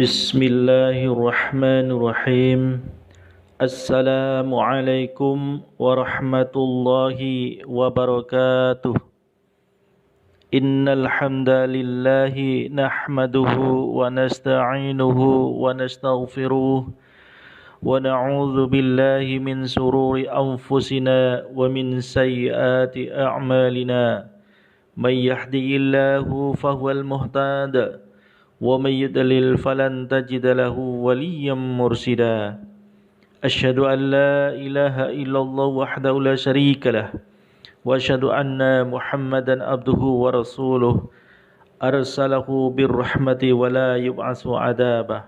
Bismillahirrahmanirrahim. Assalamualaikum warahmatullahi wabarakatuh. Innal hamdalillahi nahmaduhu wa nasta'inuhu wa nastaghfiruh wa na'udzu billahi min sururi anfusina wa min sayyiati a'malina. May yahdihillahu fahuwal muhtadi ومن يضلل فلن تجد له وليا مرشدا أشهد أن لا إله إلا الله وحده لا شريك له وأشهد أن محمدا عبده ورسوله أرسله بالرحمة ولا يبعث عذابه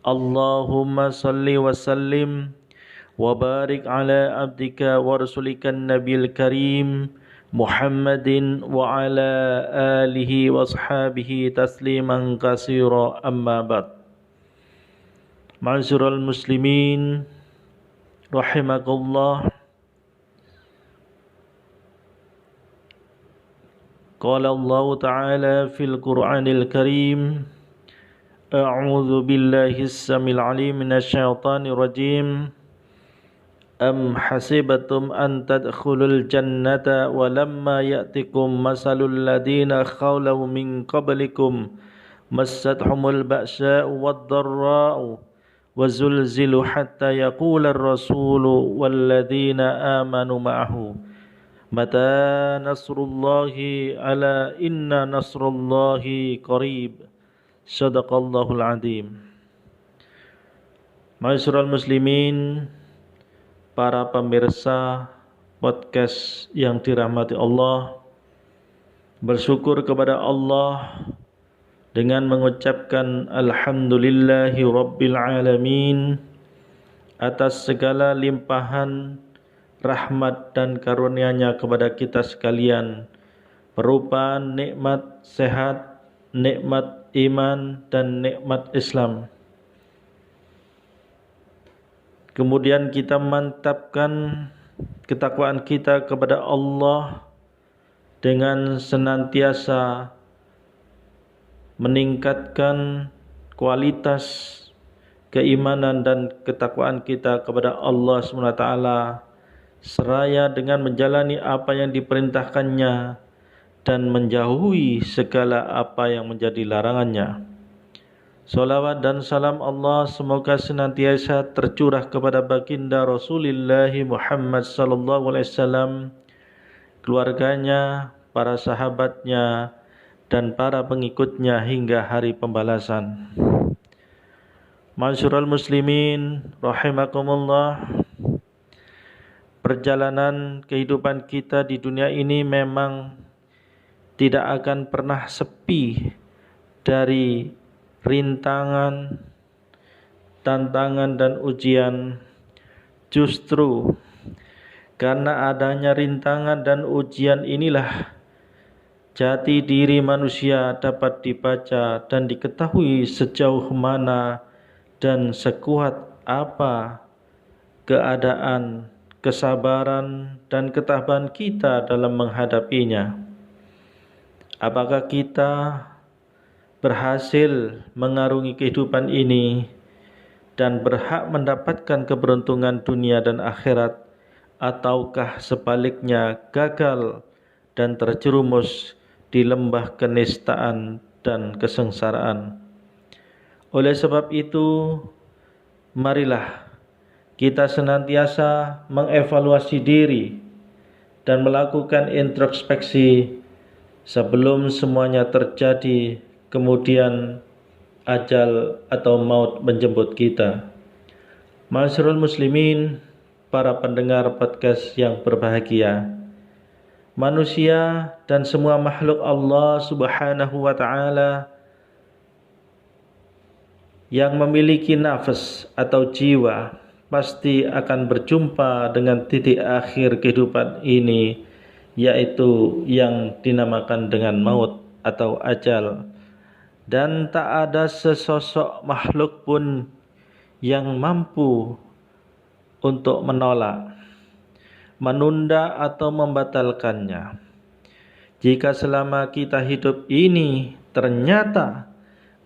اللهم صل وسلم وبارك على عبدك ورسولك النبي الكريم Muhammadin wa ala alihi wa ashabihi tasliman katsira amma ba'd. Ma'asyiral muslimin rahimakumullah. Qala Allah Ta'ala fil Qur'anil Karim, a'udzu billahi as-samil 'alim minasy syaithanir rajim. Am hasibatum an tadkhulul jannata wa lamma ya'tikum masalul ladina khawlaw min qablikum massathumul ba'sa'u wad-dharra'u wa zulzilu hatta yaqula ar-rasulu wal ladina amanu ma'ahu mata nasrullahi ala inna nasrullahi qarib. Shadaqallahul azim. Ma'asyiral muslimin, para pemirsa podcast yang dirahmati Allah, bersyukur kepada Allah dengan mengucapkan alhamdulillahi rabbil alamin atas segala limpahan rahmat dan karunia-Nya kepada kita sekalian, berupa nikmat sehat, nikmat iman, dan nikmat Islam. Kemudian kita mantapkan ketakwaan kita kepada Allah dengan senantiasa meningkatkan kualitas keimanan dan ketakwaan kita kepada Allah SWT, seraya dengan menjalani apa yang diperintahkannya dan menjauhi segala apa yang menjadi larangannya. Salawat dan salam Allah semoga senantiasa tercurah kepada baginda Rasulullah Muhammad sallallahu alaihi wasallam, keluarganya, para sahabatnya, dan para pengikutnya hingga hari pembalasan. Ma'asyiral muslimin rahimakumullah. Perjalanan kehidupan kita di dunia ini memang tidak akan pernah sepi dari rintangan, tantangan, dan ujian. Justru karena adanya rintangan dan ujian inilah jati diri manusia dapat dibaca dan diketahui sejauh mana dan sekuat apa keadaan, kesabaran, dan ketabahan kita dalam menghadapinya. Apakah kita berhasil mengarungi kehidupan ini dan berhak mendapatkan keberuntungan dunia dan akhirat, ataukah sebaliknya gagal dan terjerumus di lembah kenistaan dan kesengsaraan? Oleh sebab itu, marilah kita senantiasa mengevaluasi diri dan melakukan introspeksi sebelum semuanya terjadi, kemudian ajal atau maut menjemput kita. Ma'asyiral muslimin, para pendengar podcast yang berbahagia, manusia dan semua makhluk Allah Subhanahu wa ta'ala yang memiliki nafas atau jiwa pasti akan berjumpa dengan titik akhir kehidupan ini, yaitu yang dinamakan dengan maut atau ajal. Dan tak ada sesosok makhluk pun yang mampu untuk menolak, menunda atau membatalkannya. Jika selama kita hidup ini ternyata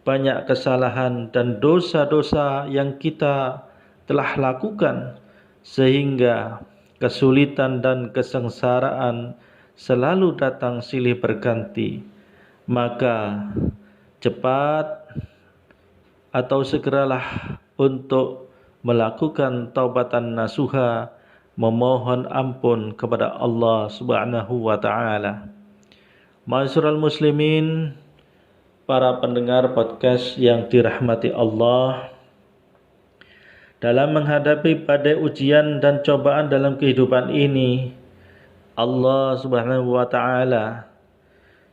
banyak kesalahan dan dosa-dosa yang kita telah lakukan, sehingga kesulitan dan kesengsaraan selalu datang silih berganti. Maka cepat atau segeralah untuk melakukan taubatan nasuha, memohon ampun kepada Allah Subhanahu wa taala. Ma'asyiral muslimin, para pendengar podcast yang dirahmati Allah, dalam menghadapi badai ujian dan cobaan dalam kehidupan ini, Allah Subhanahu wa taala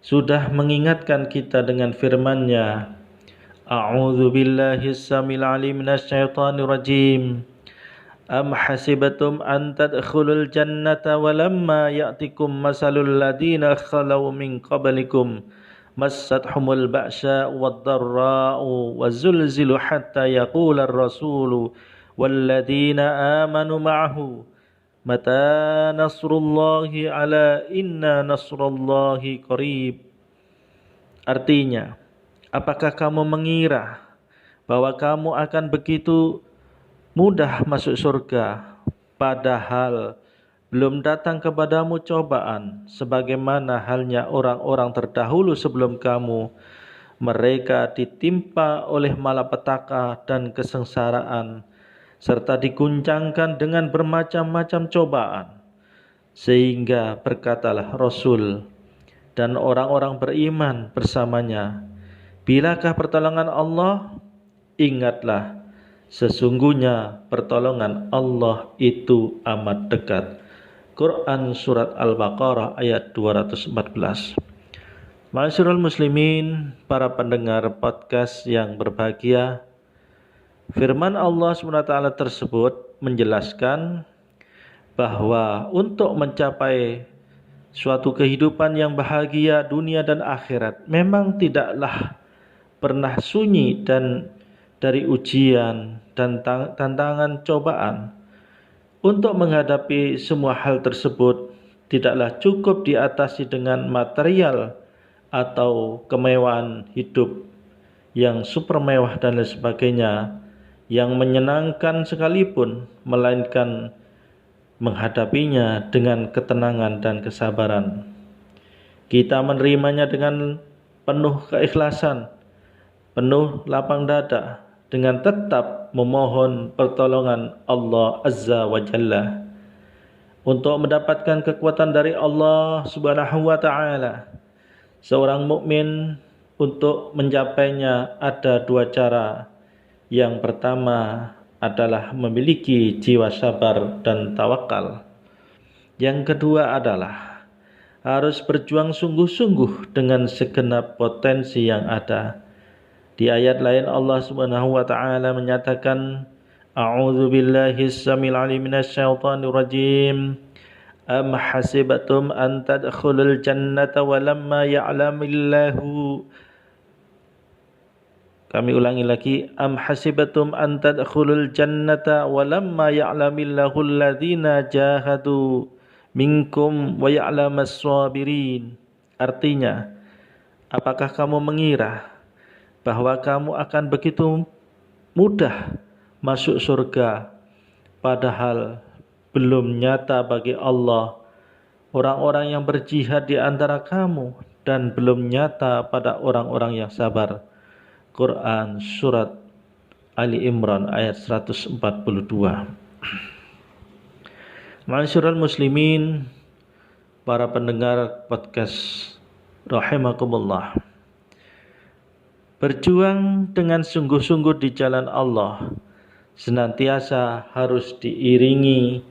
sudah mengingatkan kita dengan firman-Nya, A'udzu billahi samil alim minasyaitonir rajim. Am hasibatum an tadkhulul jannata walamma ya'tikum masalul ladina khalau min qablikum massathumul ba'sa'u wad-dharra'u wazulzilu hatta yaqular rasulu walladzina amanu ma'ahu mata nasrullahi ala inna nasrullahi qarib. Artinya, apakah kamu mengira bahwa kamu akan begitu mudah masuk surga, padahal belum datang kepadamu cobaan sebagaimana halnya orang-orang terdahulu sebelum kamu? Mereka ditimpa oleh malapetaka dan kesengsaraan, serta diguncangkan dengan bermacam-macam cobaan. Sehingga berkatalah Rasul dan orang-orang beriman bersamanya, bilakah pertolongan Allah? Ingatlah, sesungguhnya pertolongan Allah itu amat dekat. Quran Surat Al-Baqarah ayat 214. Ma'asyiral muslimin, para pendengar podcast yang berbahagia, firman Allah SWT tersebut menjelaskan bahwa untuk mencapai suatu kehidupan yang bahagia dunia dan akhirat memang tidaklah pernah sunyi dan dari ujian dan tantangan cobaan. Untuk menghadapi semua hal tersebut tidaklah cukup diatasi dengan material atau kemewahan hidup yang super mewah dan lain sebagainya yang menyenangkan sekalipun, melainkan menghadapinya dengan ketenangan dan kesabaran. Kita menerimanya dengan penuh keikhlasan, penuh lapang dada, dengan tetap memohon pertolongan Allah Azza wa Jalla. Untuk mendapatkan kekuatan dari Allah Subhanahu wa taala, seorang mukmin untuk mencapainya ada dua cara. Yang pertama adalah memiliki jiwa sabar dan tawakal. Yang kedua adalah harus berjuang sungguh-sungguh dengan segenap potensi yang ada. Di ayat lain Allah Subhanahu wa taala menyatakan, A'udzu billahi samil alim minasyaitonir rajim. Am hasibatum an tadkhulul jannata walamma ya'lamillahu. Kami ulangi lagi, am hasibatum an tadkhulul jannata walamma ya'lamillahu alladhina jahadu minkum wa ya'lamas sabirin. Artinya, apakah kamu mengira bahwa kamu akan begitu mudah masuk surga, padahal belum nyata bagi Allah orang-orang yang berjihad di antara kamu, dan belum nyata pada orang-orang yang sabar. Quran Surat Ali Imran ayat 142. Ma'asyiral muslimin, para pendengar podcast rahimakumullah, berjuang dengan sungguh-sungguh di jalan Allah senantiasa harus diiringi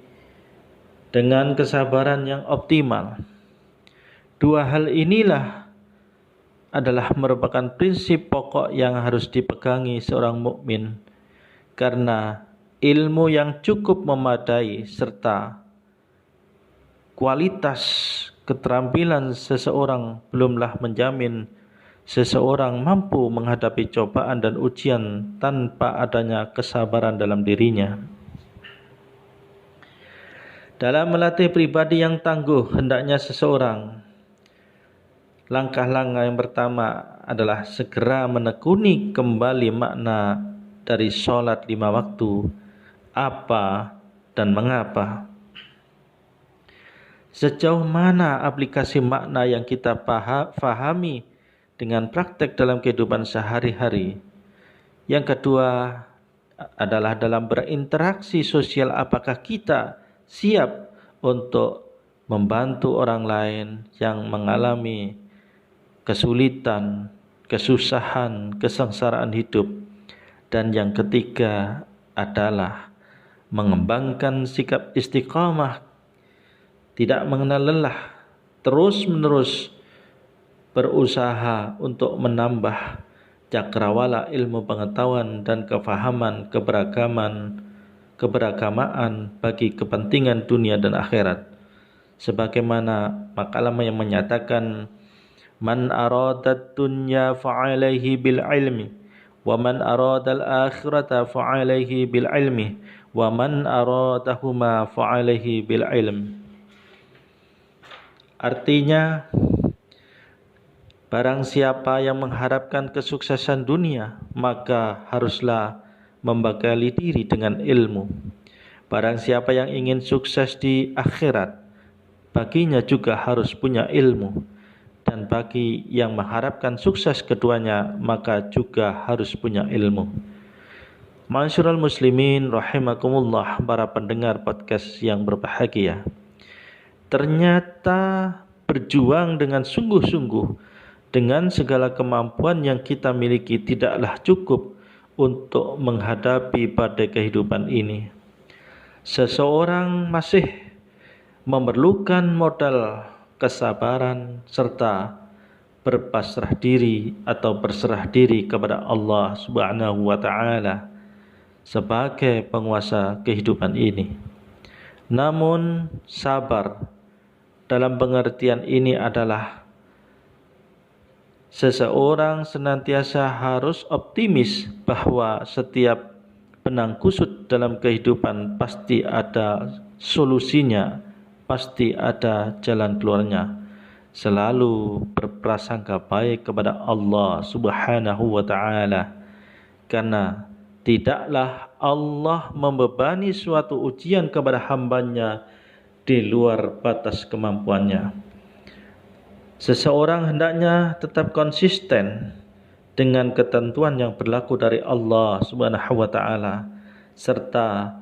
dengan kesabaran yang optimal. Dua hal inilah adalah merupakan prinsip pokok yang harus dipegangi seorang mukmin, karena ilmu yang cukup memadai serta kualitas keterampilan seseorang belumlah menjamin seseorang mampu menghadapi cobaan dan ujian tanpa adanya kesabaran dalam dirinya. Dalam melatih pribadi yang tangguh, hendaknya seseorang Langkah-langkah yang pertama adalah segera menekuni kembali makna dari sholat 5 waktu, apa dan mengapa. Sejauh mana aplikasi makna yang kita pahami dengan praktek dalam kehidupan sehari-hari. Yang kedua adalah dalam berinteraksi sosial, apakah kita siap untuk membantu orang lain yang mengalami kesulitan, kesusahan, kesengsaraan hidup. Dan yang ketiga adalah mengembangkan sikap istiqamah, tidak mengenal lelah, terus-menerus berusaha untuk menambah cakrawala ilmu pengetahuan dan kefahaman keberagamaan bagi kepentingan dunia dan akhirat. Sebagaimana makalah yang menyatakan, man aradat dunya fa'alaihi bil ilmi wa man aradal akhirata fa'alaihi bil ilmi wa man aradahuma fa'alaihi bil ilm. Artinya, barang siapa yang mengharapkan kesuksesan dunia, maka haruslah membekali diri dengan ilmu. Barang siapa yang ingin sukses di akhirat, baginya juga harus punya ilmu. Dan bagi yang mengharapkan sukses keduanya, maka juga harus punya ilmu. Ma'asyiral muslimin rahimakumullah, para pendengar podcast yang berbahagia. Ternyata berjuang dengan sungguh-sungguh dengan segala kemampuan yang kita miliki tidaklah cukup untuk menghadapi badai kehidupan ini. Seseorang masih memerlukan modal kesabaran serta berpasrah diri atau berserah diri kepada Allah Subhanahu wa taala sebagai penguasa kehidupan ini. Namun sabar dalam pengertian ini adalah seseorang senantiasa harus optimis bahwa setiap benang kusut dalam kehidupan pasti ada solusinya, pasti ada jalan keluarnya. Selalu berprasangka baik kepada Allah Subhanahu wa taala, karena tidaklah Allah membebani suatu ujian kepada hambanya di luar batas kemampuannya. Seseorang hendaknya tetap konsisten dengan ketentuan yang berlaku dari Allah Subhanahu wa taala serta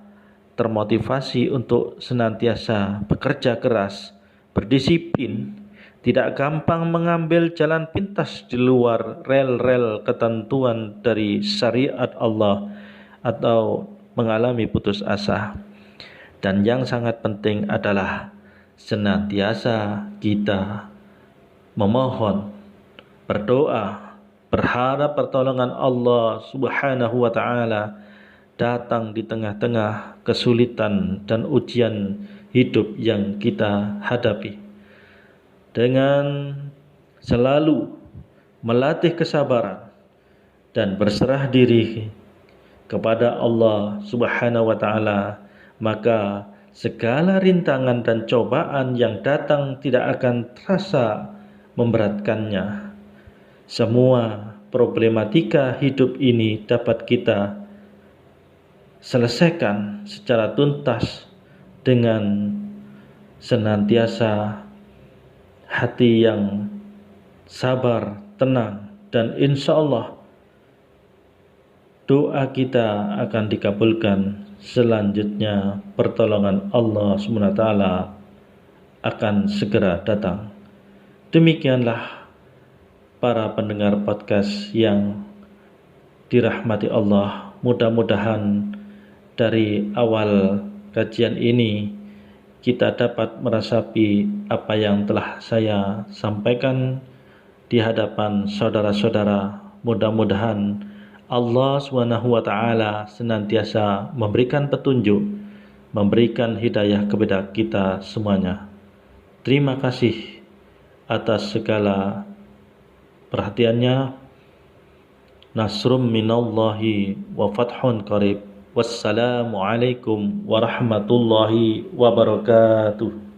termotivasi untuk senantiasa bekerja keras, berdisiplin, tidak gampang mengambil jalan pintas di luar rel-rel ketentuan dari syariat Allah atau mengalami putus asa. Dan yang sangat penting adalah senantiasa kita memohon, berdoa, berharap pertolongan Allah Subhanahu wa taala datang di tengah-tengah kesulitan dan ujian hidup yang kita hadapi. Dengan selalu melatih kesabaran dan berserah diri kepada Allah Subhanahu wa taala, maka segala rintangan dan cobaan yang datang tidak akan terasa memberatkannya. Semua problematika hidup ini dapat kita selesaikan secara tuntas dengan senantiasa hati yang sabar, tenang, dan insya Allah doa kita akan dikabulkan. Selanjutnya pertolongan Allah SWT akan segera datang. Demikianlah para pendengar podcast yang dirahmati Allah. Mudah-mudahan dari awal kajian ini kita dapat meresapi apa yang telah saya sampaikan di hadapan saudara-saudara. Mudah-mudahan Allah Subhanahu wa taala senantiasa memberikan petunjuk, memberikan hidayah kepada kita semuanya. Terima kasih atas segala perhatiannya. Nasrum minallahi wa fathun qarib. Wassalamualaikum warahmatullahi wabarakatuh.